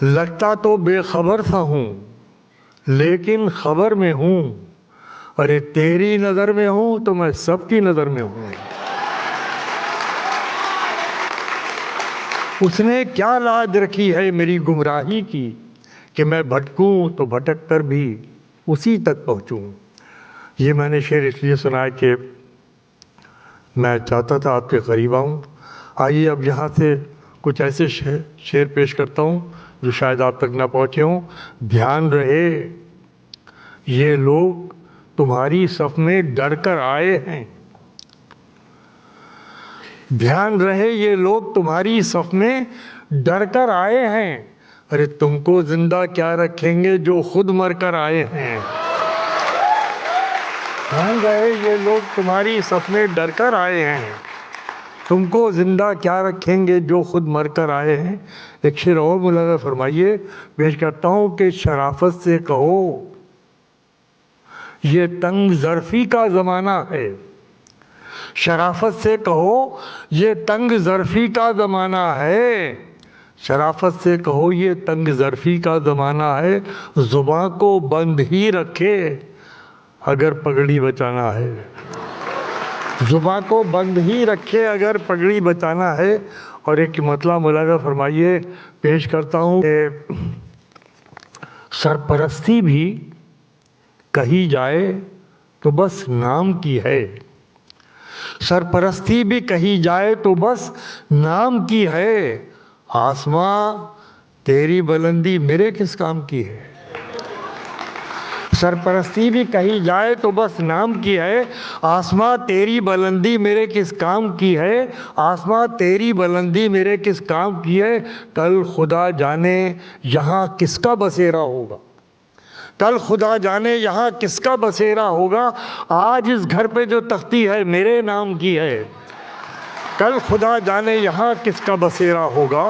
लगता तो बेखबर सा हूँ लेकिन खबर में हूँ। अरे तेरी नज़र में हूँ तो मैं सबकी नज़र में हूँ। उसने क्या लाज रखी है मेरी गुमराही की कि मैं भटकूं तो भटक कर भी उसी तक पहुँचूं। ये मैंने शेर इसलिए सुना है कि मैं चाहता था आपके करीब आऊँ। आइए अब यहाँ से कुछ ऐसे शेर पेश करता हूँ जो शायद आप तक ना पहुँचे हों। ध्यान रहे ये लोग तुम्हारी सफ में डर कर आए हैं। ध्यान रहे ये लोग तुम्हारी सफ में डर कर आए हैं। अरे तुमको जिंदा क्या रखेंगे जो खुद मर कर आए हैं। ध्यान रहे ये लोग तुम्हारी सफ में डर कर आए हैं। तुमको जिंदा क्या रखेंगे जो खुद मर कर आए हैं। एक शेर और मुलाजा फरमाइए, पेश करता हूँ कि शराफत से कहो ये तंग ज़र्फ़ी का ज़माना है। शराफत से कहो ये तंग ज़र्फ़ी का ज़माना है। शराफत से कहो ये तंग ज़र्फ़ी का ज़माना है। ज़ुबां को बंद ही रखे अगर पगड़ी बचाना है। ज़ुबां को बंद ही रखे अगर पगड़ी बचाना है। और एक मतलब मुलाजा फरमाइए, पेश करता हूँ कि सरपरस्ती भी कही जाए तो बस नाम की है। सरपरस्ती भी कही जाए तो बस नाम की है। आसमां तेरी बुलंदी मेरे किस काम की है। सरपरस्ती भी कही जाए तो बस नाम की है। आसमां तेरी बुलंदी मेरे किस काम की है। आसमां तेरी बुलंदी मेरे किस काम की है। कल खुदा जाने यहाँ किसका बसेरा होगा। कल खुदा जाने यहाँ किसका बसेरा होगा। आज इस घर पे जो तख्ती है मेरे नाम की है। कल खुदा जाने यहाँ किसका बसेरा होगा।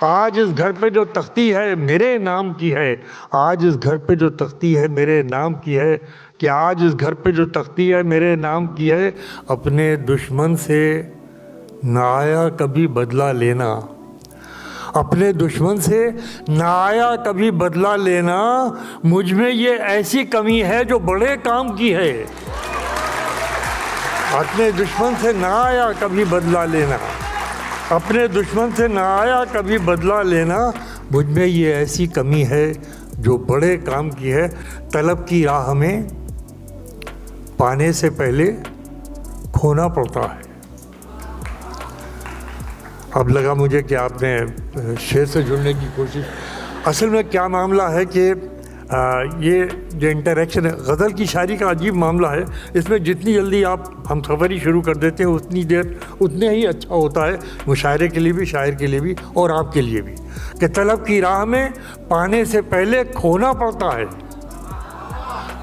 आज इस घर पे जो तख्ती है मेरे नाम की है। आज इस घर पे जो तख्ती है मेरे नाम की है। कि आज इस घर पे जो तख्ती है मेरे नाम की है। अपने दुश्मन से ना आया कभी बदला लेना। अपने दुश्मन से ना आया कभी बदला लेना। मुझ में ये ऐसी कमी है जो बड़े काम की है। अपने दुश्मन से ना आया कभी बदला लेना। अपने दुश्मन से ना आया कभी बदला लेना। मुझ में ये ऐसी कमी है जो बड़े काम की है। तलब की राह में पाने से पहले खोना पड़ता है। अब लगा मुझे कि आपने शेर से जुड़ने की कोशिश। असल में क्या मामला है कि ये जो इंटरेक्शन है, गज़ल की शायरी का अजीब मामला है। इसमें जितनी जल्दी आप हम सफ़री शुरू कर देते हैं उतनी देर उतने ही अच्छा होता है, मुशायरे के लिए भी, शायर के लिए भी और आपके लिए भी। कि तलब की राह में पाने से पहले खोना पड़ता है।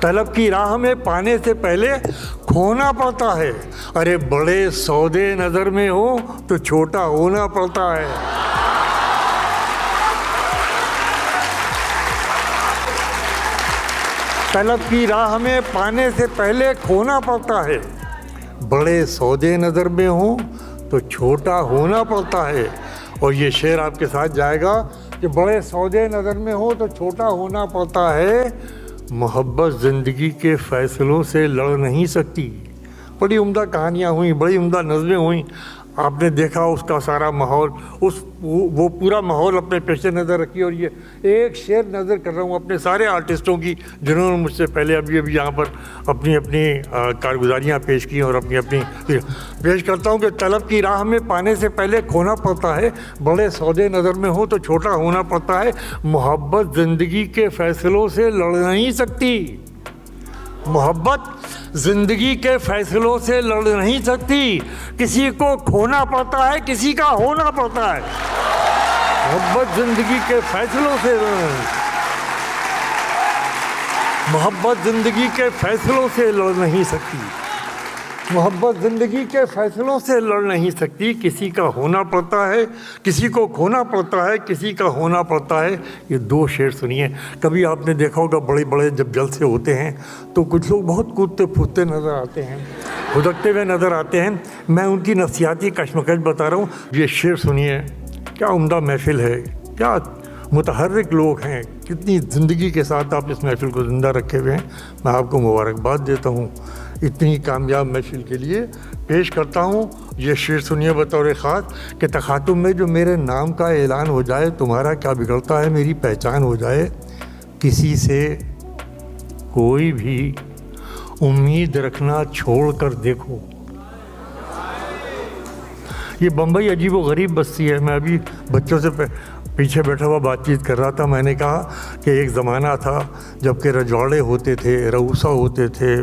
तलब की राह में पाने से पहले खोना पड़ता है। अरे बड़े सौदे नज़र में हो तो छोटा होना पड़ता है। तलब की राह में पाने से पहले खोना पड़ता है। बड़े सौदे नज़र में हो तो छोटा होना पड़ता है। और ये शेर आपके साथ जाएगा कि बड़े सौदे नज़र में हो तो छोटा होना पड़ता है। मोहब्बत ज़िंदगी के फ़ैसलों से लड़ नहीं सकती। बड़ी उम्दा कहानियाँ हुई, बड़ी उम्दा नज़में हुई। आपने देखा उसका सारा माहौल, वो पूरा माहौल अपने पेश नज़र रखी। और ये एक शेर नज़र कर रहा हूँ अपने सारे आर्टिस्टों की जिन्होंने मुझसे पहले अभी यहाँ पर अपनी अपनी कारगुजारियाँ पेश की और अपनी अपनी पेश करता हूँ कि तलब की राह में पाने से पहले खोना पड़ता है। बड़े सौदे नज़र में हो तो छोटा होना पड़ता है। मोहब्बत ज़िंदगी के फ़ैसलों से लड़ नहीं सकती। मोहब्बत ज़िंदगी के फ़ैसलों से लड़ नहीं सकती। किसी को खोना पड़ता है, किसी का होना पड़ता है। मोहब्बत ज़िंदगी के फ़ैसलों से मोहब्बत ज़िंदगी के फ़ैसलों से लड़ नहीं सकती। मोहब्बत ज़िंदगी के फ़ैसलों से लड़ नहीं सकती। किसी का होना पड़ता है, किसी को खोना पड़ता है, किसी का होना पड़ता है। ये दो शेर सुनिए। कभी आपने देखा होगा बड़े बड़े जब जलसे होते हैं तो कुछ लोग बहुत कूदते फूदते नज़र आते हैं, हुदकते हुए नज़र आते हैं। मैं उनकी नफसियाती कश्मकश बता रहा हूँ। ये शेर सुनिए, क्या उम्दा महफिल है, क्या मुतहर्रिक लोग हैं, कितनी ज़िंदगी के साथ आप इस महफ़िल को ज़िंदा रखे हुए हैं। मैं आपको मुबारकबाद देता हूँ इतनी कामयाब महफ़िल के लिए। पेश करता हूँ ये शेर, सुनिए बतौर ख़ास कि तखातुम में जो मेरे नाम का ऐलान हो जाए, तुम्हारा क्या बिगड़ता है मेरी पहचान हो जाए, किसी से कोई भी उम्मीद रखना छोड़ कर देखो। ये बम्बई अजीब व गरीब बस्ती है। मैं अभी बच्चों से पीछे बैठा हुआ बातचीत कर रहा था। मैंने कहा कि एक ज़माना था जबकि रजवाड़े होते थे, रऊसा होते थे,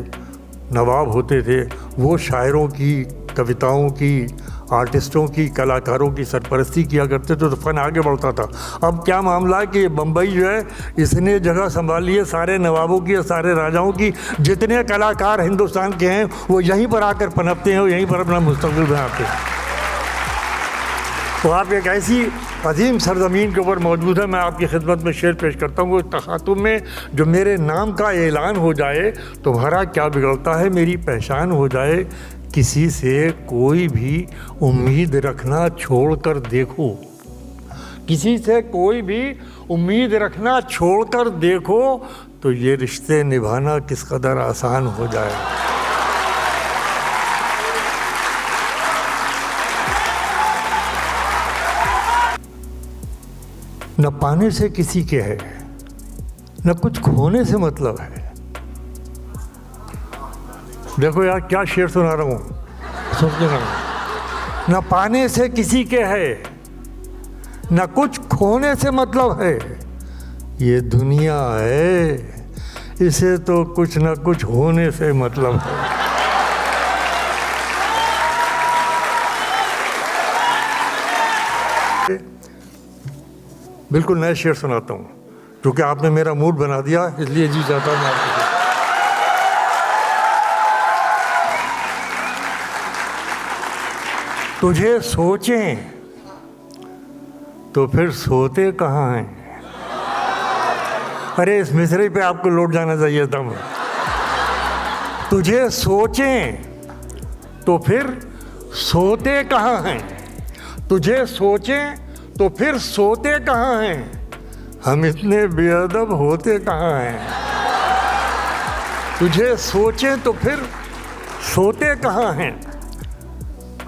नवाब होते थे, वो शायरों की, कविताओं की, आर्टिस्टों की, कलाकारों की सरपरस्ती किया करते थे तो फ़न आगे बढ़ता था। अब क्या मामला है कि बम्बई जो है इसने जगह संभाल ली है सारे नवाबों की और सारे राजाओं की। जितने कलाकार हिंदुस्तान के हैं वो यहीं पर आकर पनपते हैं और यहीं पर अपना मुस्तकबिल बनाते हैं। तो आप एक ऐसी अजीम सरज़मीन के ऊपर मौजूद है। मैं आपकी खिदमत में शेर पेश करता हूँ। तखातुम में जो मेरे नाम का ऐलान हो जाए, तुम्हारा क्या बिगड़ता है मेरी पहचान हो जाए, किसी से कोई भी उम्मीद रखना छोड़ कर देखो। किसी से कोई भी उम्मीद रखना छोड़ कर देखो तो ये रिश्ते निभाना किस कदर आसान हो जाए। न पाने से किसी के है, न कुछ खोने से मतलब है। देखो यार क्या शेर सुना रहा हूँ, सुनते रहो। न पाने से किसी के है, न कुछ खोने से मतलब है, ये दुनिया है इसे तो कुछ न कुछ होने से मतलब है। बिल्कुल नया शेर सुनाता हूँ क्योंकि आपने मेरा मूड बना दिया, इसलिए जी चाहता हूँ आपको। तुझे सोचें तो फिर सोते कहाँ हैं। अरे इस मिसरे पे आपको लौट जाना चाहिए था। तुझे सोचें तो फिर सोते कहाँ हैं। तुझे सोचें तो फिर सोते कहाँ हैं, हम इतने बेअदब होते कहाँ हैं। तुझे सोचें तो फिर सोते कहाँ हैं,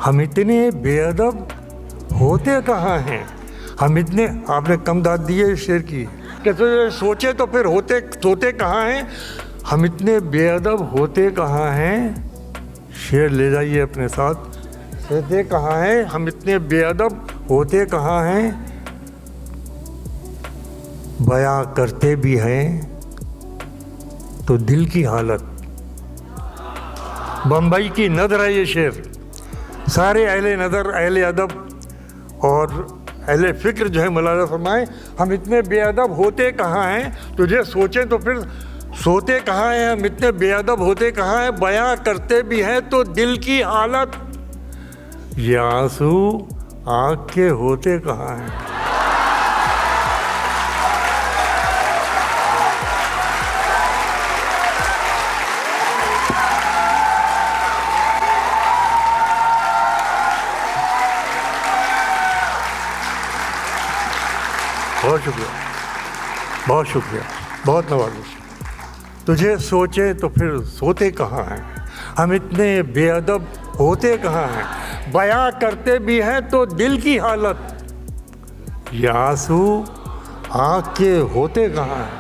हम इतने बेअदब होते कहाँ हैं। हम इतने, आपने कम दाद दी है इस शेर की कि तुझे सोचे तो फिर होते सोते कहाँ हैं, हम इतने बेअदब होते कहाँ हैं। शेर ले जाइए अपने साथ। सोते कहाँ हैं, हम इतने बेअदब होते कहाँ हैं, बयां करते भी हैं तो दिल की हालत। बम्बई की नदर है ये शेर। सारे अहले नदर, अहले अदब और अहले फ़िक्र जो है मुलाज़ा फरमाएं, हम इतने बेअदब होते कहाँ हैं। तुझे सोचें तो फिर सोते कहाँ हैं, हम इतने बेअदब होते कहाँ हैं, बयां करते भी हैं तो दिल की हालत। ये आंसू आँख के होते कहाँ हैं। बहुत शुक्रिया, बहुत शुक्रिया, बहुत नवाज़िश। तुझे सोचे तो फिर सोते कहाँ हैं, हम इतने बेअदब होते कहाँ हैं, बयां करते भी हैं तो दिल की हालत। ये आंसू आँख के होते कहाँ हैं,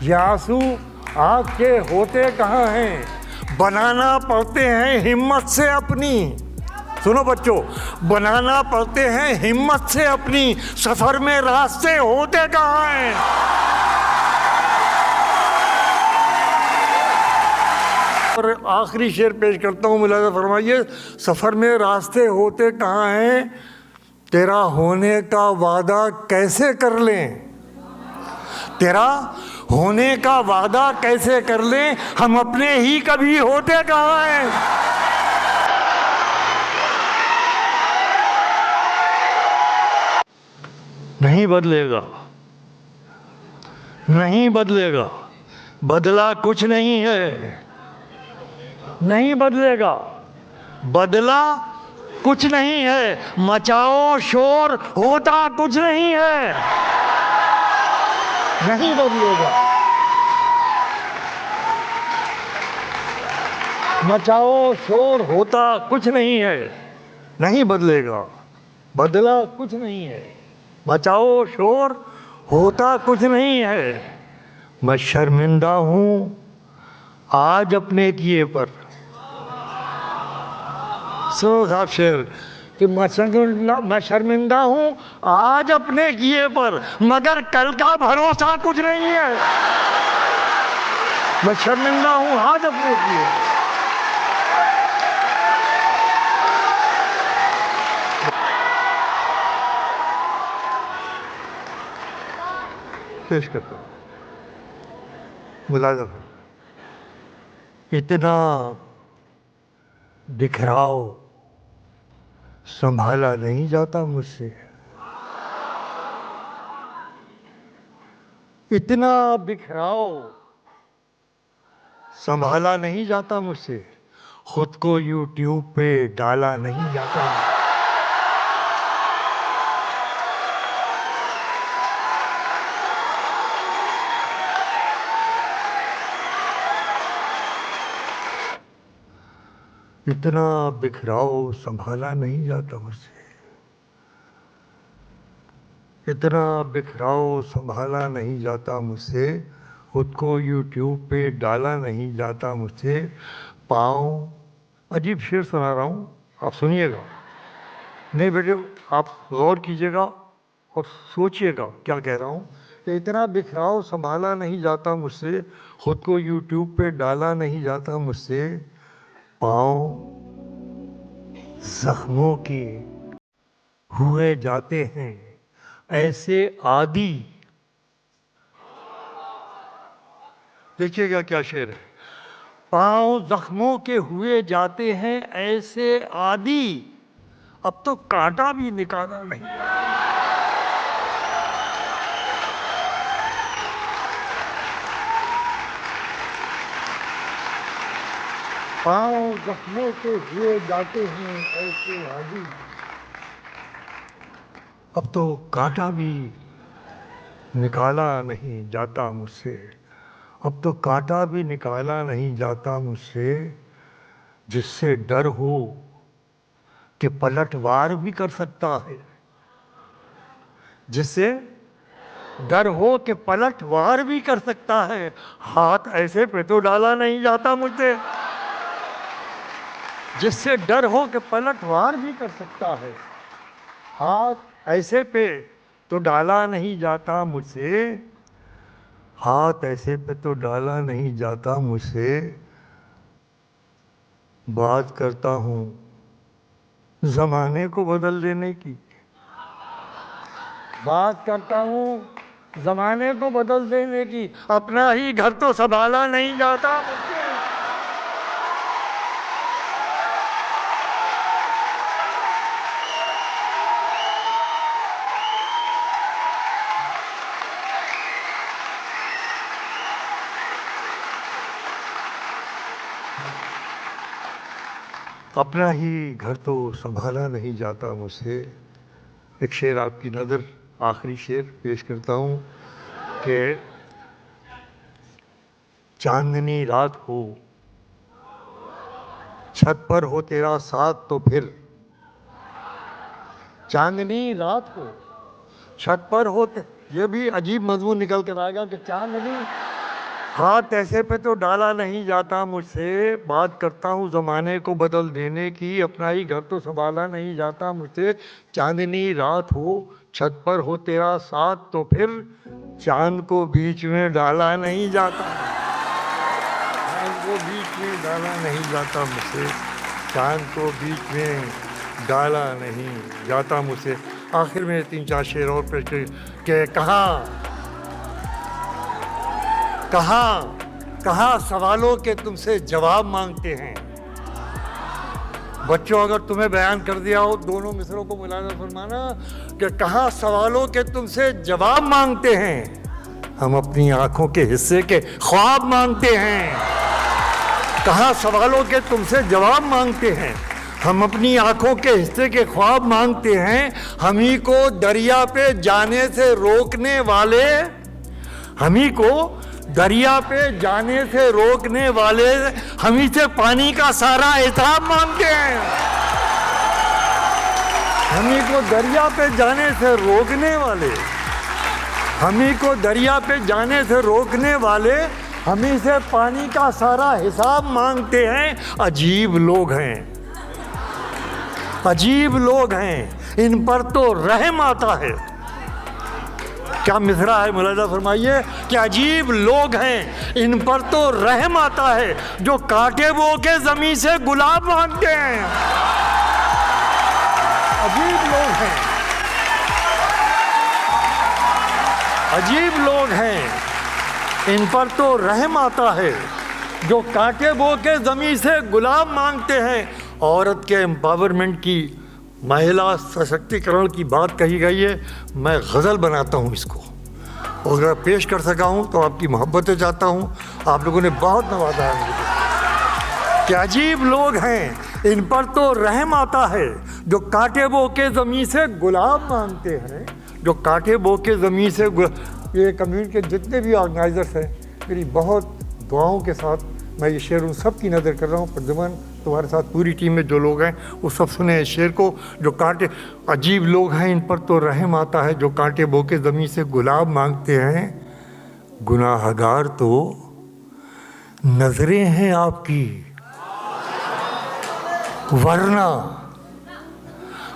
ये आंसू आँख के होते कहाँ हैं, बनाना पड़ते हैं हिम्मत से अपनी। सुनो बच्चों, बनाना पड़ते हैं हिम्मत से अपनी, सफर में रास्ते होते कहाँ हैं। और आखिरी शेर पेश करता हूँ, मुलाज़ा फरमाइए। सफर में रास्ते होते कहाँ हैं, तेरा होने का वादा कैसे कर लें, तेरा होने का वादा कैसे कर लें, हम अपने ही कभी होते कहाँ हैं। नहीं बदलेगा, नहीं बदलेगा, बदला कुछ नहीं है, नहीं बदलेगा, बदला कुछ नहीं है, मचाओ शोर होता कुछ नहीं है। नहीं बदलेगा। मचाओ शोर होता कुछ नहीं है, नहीं बदलेगा। बदला कुछ नहीं है। मचाओ शोर होता कुछ नहीं है। मैं शर्मिंदा हूँ आज अपने किए पर। सुनो साहब शेर कि मैं शर्मिंदा हूँ आज अपने किए पर, मगर कल का भरोसा कुछ नहीं है। मैं शर्मिंदा हूँ आज अपने किए पर। पेश करता हूँ। मुलाज़ा इतना बिखराव संभाला नहीं जाता मुझसे। इतना बिखराव संभाला नहीं जाता मुझसे। खुद को यूट्यूब पे डाला नहीं जाता। इतना बिखराव संभाला नहीं जाता मुझसे। इतना बिखराव संभाला नहीं जाता मुझसे। खुद को यूट्यूब पे डाला नहीं जाता मुझसे। पाँव अजीब शेर सुना रहा हूँ, आप सुनिएगा। नहीं बेटे, आप गौर कीजिएगा और सोचिएगा क्या कह रहा हूँ। कि इतना बिखराव संभाला नहीं जाता मुझसे, खुद को यूट्यूब पे डाला नहीं जाता मुझसे। पाँव जख्मों के हुए जाते हैं ऐसे आदि। देखिएगा क्या शेर है। पाँव जख्मों के हुए जाते हैं ऐसे आदि, अब तो कांटा भी निकाला नहीं। पाँव जख्मों के हुए जाते हैं ऐसे आदि, अब तो कांटा भी निकाला नहीं जाता मुझसे। अब तो कांटा भी निकाला नहीं जाता मुझसे। जिससे डर हो कि पलटवार भी कर सकता है। जिससे डर हो कि पलटवार भी कर सकता है, हाथ ऐसे पे तो डाला नहीं जाता मुझसे। जिससे डर हो कि पलटवार भी कर सकता है, हाथ ऐसे पे तो डाला नहीं जाता मुझसे। हाथ ऐसे पे तो डाला नहीं जाता मुझसे। बात करता हूँ ज़माने को बदल देने की। बात करता हूँ ज़माने को बदल देने की, अपना ही घर तो संभाला नहीं जाता मुझसे। अपना ही घर तो संभाला नहीं जाता मुझसे। एक शेर आपकी नज़र, आखिरी शेर पेश करता हूँ कि चांदनी रात हो, छत पर हो तेरा साथ तो फिर। चांदनी रात हो, छत पर हो, ये भी अजीब मजमून निकल कर आएगा कि चांदनी हाथ ऐसे पे तो डाला नहीं जाता मुझसे। बात करता हूँ ज़माने को बदल देने की, अपना ही घर तो संभाला नहीं जाता मुझसे। चांदनी रात हो, छत पर हो तेरा साथ तो फिर, चांद को बीच में डाला नहीं जाता। चांद को बीच में डाला नहीं जाता मुझसे। चांद को बीच में डाला नहीं जाता मुझसे। आखिर में 3-4 शेर और पेश के कहाँ सवालों के तुमसे जवाब मांगते हैं। बच्चों, अगर तुम्हें बयान कर दिया हो, दोनों मिसरों को मिलाना फरमाना कि कहाँ सवालों के तुमसे जवाब मांगते हैं, हम अपनी आंखों के हिस्से के ख्वाब मांगते हैं। कहाँ सवालों के तुमसे जवाब मांगते हैं, हम अपनी आंखों के हिस्से के ख्वाब मांगते हैं। हम ही को दरिया पे जाने से रोकने वाले, हम ही को दरिया पे जाने से रोकने वाले हम ही से पानी का सारा हिसाब मांगते हैं। हम ही को दरिया पे जाने से रोकने वाले, हम ही को दरिया पे जाने से रोकने वाले हम ही से पानी का सारा हिसाब मांगते हैं। अजीब लोग हैं, अजीब लोग हैं, इन पर तो रहम आता है। क्या मिसरा है, मुलाजा फरमाइए कि अजीब लोग हैं, इन पर तो रहम आता है, जो कांटे बो के जमीन से गुलाब मांगते हैं। अजीब लोग हैं, अजीब लोग हैं, इन पर तो रहम आता है, जो कांटे बो के जमीन से गुलाब मांगते हैं। औरत के एम्पावरमेंट की, महिला सशक्तिकरण की बात कही गई है। मैं गज़ल बनाता हूँ इसको, और अगर पेश कर सका हूँ तो आपकी मोहब्बतें चाहता हूँ। आप लोगों ने बहुत नवाजा है मुझे। क्या अजीब लोग हैं, इन पर तो रहम आता है, जो कांटे बो के ज़मीन से गुलाब मांगते हैं, जो कांटे बो के ज़मीन से ये कम्युनिटी के जितने भी ऑर्गेनाइजर्स हैं, मेरी बहुत दुआओं के साथ मैं ये शेर उन सब की नज़र कर रहा हूँ। प्रद्युमन, तुम्हारे साथ पूरी टीम में जो लोग हैं वो सब सुने इस शेर को। जो कांटे, अजीब लोग हैं, इन पर तो रहम आता है, जो कांटे बो के ज़मीन से गुलाब मांगते हैं। गुनाहगार तो नजरें हैं आपकी, वरना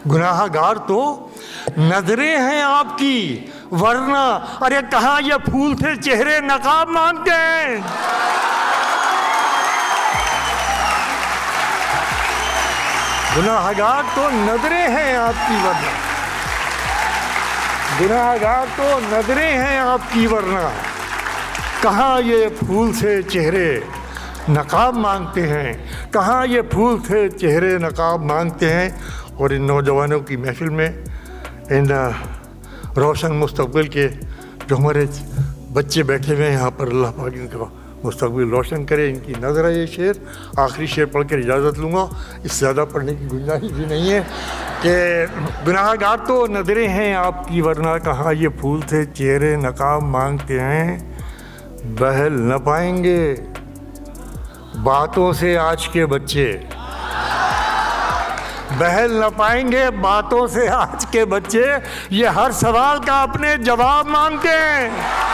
गुनाहगार तो नजरें हैं आपकी, वरना अरे कहाँ ये फूल से चेहरे नकाब मांगते हैं। गुनाहगार तो नजरें हैं आपकी, वरना गुनाहगार तो नजरें हैं आपकी, वरना कहाँ ये फूल से चेहरे नकाब मांगते हैं, कहाँ ये फूल से चेहरे नकाब मांगते हैं। और इन नौजवानों की महफिल में, इन रोशन मुस्तकबिल के जो हमारे बच्चे बैठे हुए हैं यहाँ पर, अल्लाह पाक इनका मुस्तकबिल रोशन करे। इनकी नज़र है ये शेर, आखिरी शेर पढ़ कर इजाज़त लूँगा, इससे ज़्यादा पढ़ने की गुंजाइश भी नहीं है कि गुनाहगार तो नज़रें हैं आपकी, वरना कहाँ ये फूल से चेहरे नकाब मांगते हैं। बहल न पाएंगे बातों से आज के बच्चे, बहल न पाएंगे बातों से आज के बच्चे, ये हर सवाल का अपने जवाब मांगते हैं।